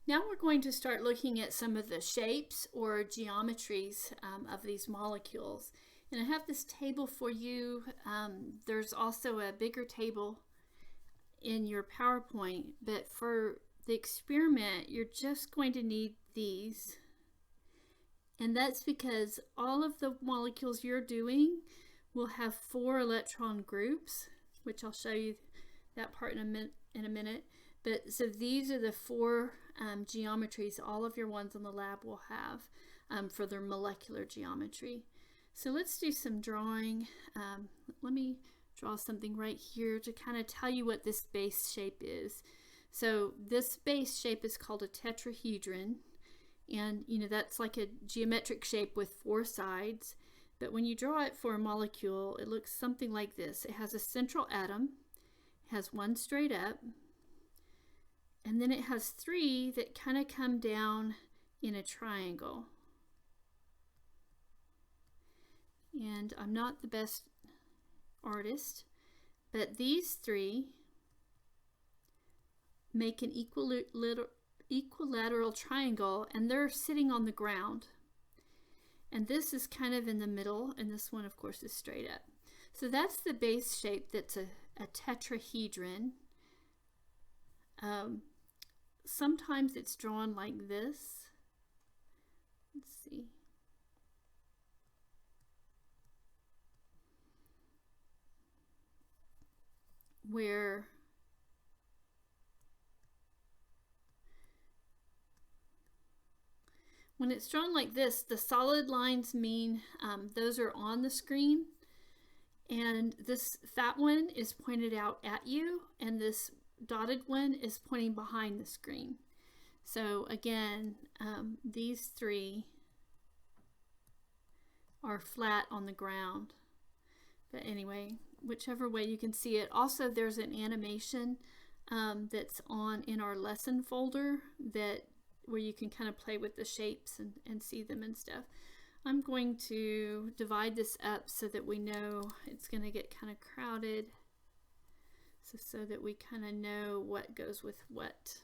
Now we're going to start looking at some of the shapes or geometries of these molecules. And I have this table for you. There's also a bigger table in your PowerPoint, but for the experiment, you're just going to need these. And that's because all of the molecules you're doing will have 4 electron groups, which I'll show you that part in a minute. But so these are the 4 geometries all of your ones in the lab will have for their molecular geometry. So let's do some drawing. Let me draw something right here to kind of tell you what this base shape is. So this base shape is called a tetrahedron, and that's like a geometric shape with 4 sides. But when you draw it for a molecule, it looks something like this. It has a central atom, it has 1 straight up, and then it has 3 that kind of come down in a triangle. And I'm not the best artist, but these 3 make an equilateral triangle, and they're sitting on the ground. And this is kind of in the middle, and this one, of course, is straight up. So that's the base shape that's a tetrahedron. Sometimes it's drawn like this. Let's see. Where when it's drawn like this, the solid lines mean those are on the screen, and this fat one is pointed out at you, and this dotted one is pointing behind the screen. So again, these 3 are flat on the ground. But anyway, whichever way you can see it. Also, there's an animation that's in our lesson folder where you can kind of play with the shapes and see them and stuff. I'm going to divide this up so that we know it's going to get kind of crowded, so that we kind of know what goes with what.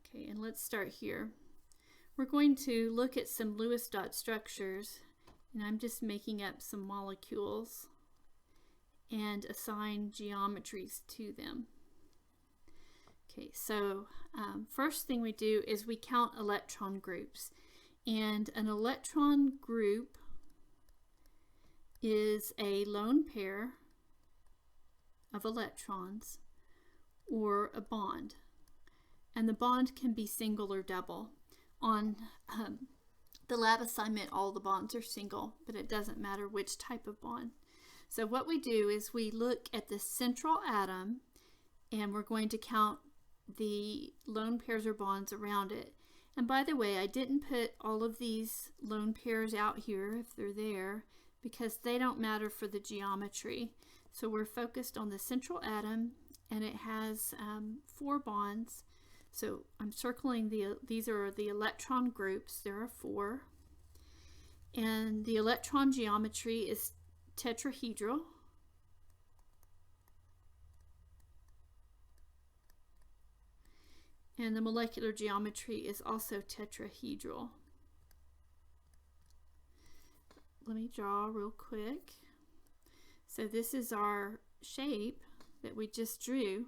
Okay, and let's start here. We're going to look at some Lewis dot structures, and I'm just making up some molecules and assign geometries to them. Okay, so first thing we do is we count electron groups, and an electron group is a lone pair of electrons or a bond, and the bond can be single or double. On the lab assignment, all the bonds are single, but it doesn't matter which type of bond. So what we do is we look at the central atom, and we're going to count the lone pairs or bonds around it. And by the way, I didn't put all of these lone pairs out here if they're there, because they don't matter for the geometry. So we're focused on the central atom, and it has 4 bonds. So I'm circling these are the electron groups. There are 4. And the electron geometry is tetrahedral. And the molecular geometry is also tetrahedral. Let me draw real quick. So this is our shape that we just drew,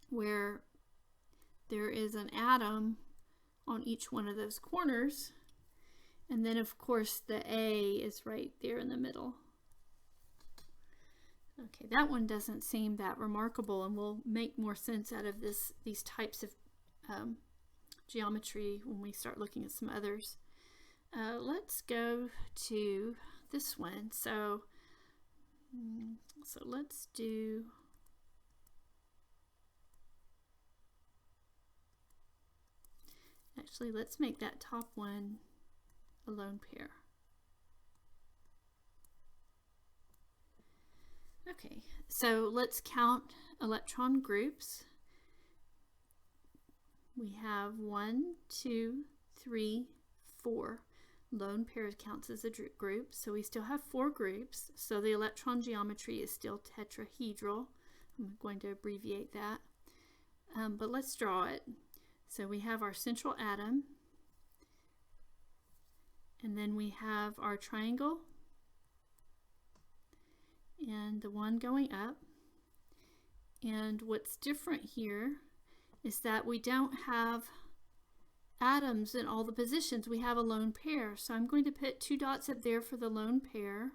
where there is an atom on each one of those corners, and then of course the A is right there in the middle. Okay, that one doesn't seem that remarkable, and we'll make more sense out of these types of geometry when we start looking at some others. Let's go to this one. So let's do actually, let's make that top one a lone pair. Okay, so let's count electron groups. We have 1, 2, 3, 4. Lone pair counts as a group, so we still have 4 groups. So the electron geometry is still tetrahedral. I'm going to abbreviate that. but let's draw it. So we have our central atom, and then we have our triangle and the one going up. And what's different here is that we don't have atoms in all the positions. We have a lone pair. So I'm going to put 2 dots up there for the lone pair.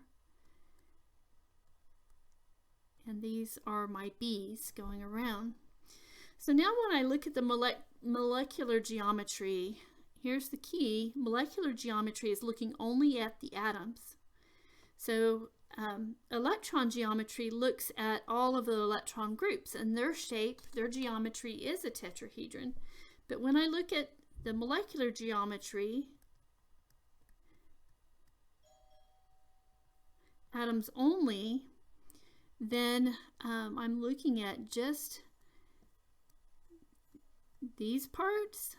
And these are my bees going around. So now when I look at the molecular geometry, here's the key. Molecular geometry is looking only at the atoms. So electron geometry looks at all of the electron groups, and their shape, their geometry is a tetrahedron. But when I look at the molecular geometry, atoms only, then I'm looking at just these parts.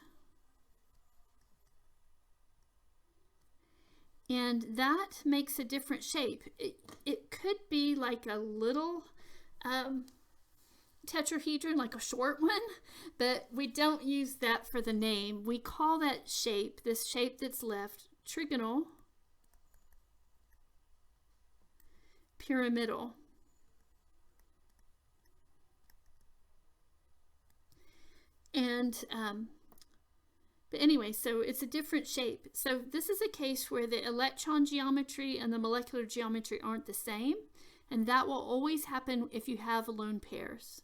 And that makes a different shape. It could be like a little tetrahedron, like a short one, but we don't use that for the name. We call that shape, this shape that's left, trigonal, pyramidal. And but anyway, so it's a different shape. So this is a case where the electron geometry and the molecular geometry aren't the same, and that will always happen if you have lone pairs,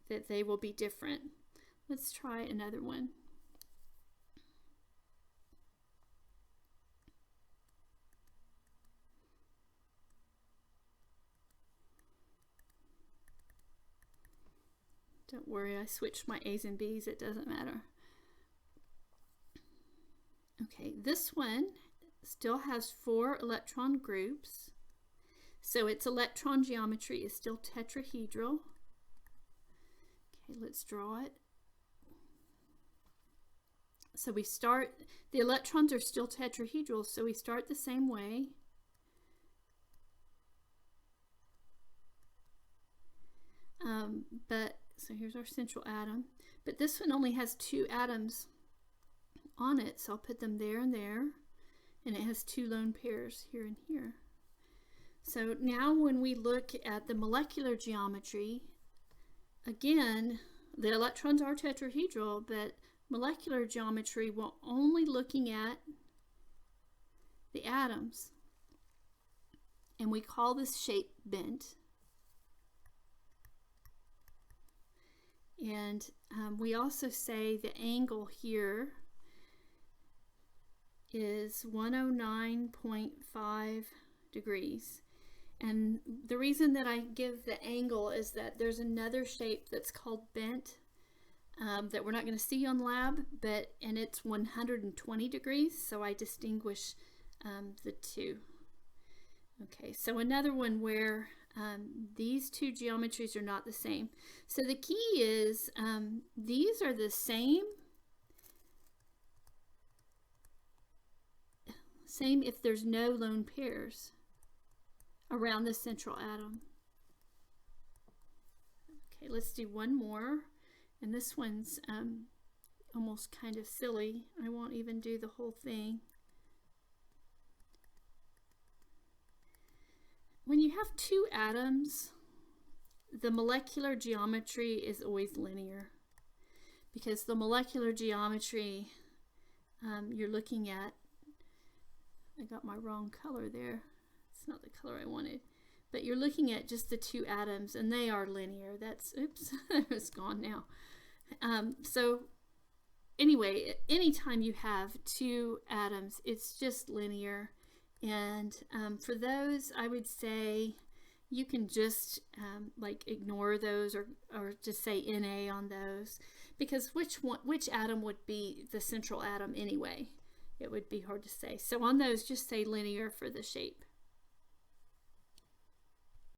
that they will be different. Let's try another one. Don't worry, I switched my A's and B's, it doesn't matter. Okay, this one still has 4 electron groups, so its electron geometry is still tetrahedral. Okay, let's draw it. So we start, the electrons are still tetrahedral, so we start the same way. So here's our central atom, but this one only has 2 atoms on it, so I'll put them there and there, and it has 2 lone pairs here and here. So now when we look at the molecular geometry, again, the electrons are tetrahedral, but molecular geometry, we're only looking at the atoms, and we call this shape bent. And we also say the angle here is 109.5 degrees. And the reason that I give the angle is that there's another shape that's called bent that we're not going to see on lab, and it's 120 degrees, so I distinguish the two. Okay, so another one where these 2 geometries are not the same. So the key is these are the same if there's no lone pairs around the central atom. Okay, let's do one more, and this one's almost kind of silly. I won't even do the whole thing. When you have 2 atoms, the molecular geometry is always linear, because the molecular geometry you're looking at, I got my wrong color there. It's not the color I wanted, but you're looking at just the 2 atoms, and they are linear. That's, oops, it's gone now. So anyway, anytime you have 2 atoms, it's just linear. And for those, I would say you can just like ignore those, or just say Na on those, because which atom would be the central atom anyway? It would be hard to say. So on those, just say linear for the shape.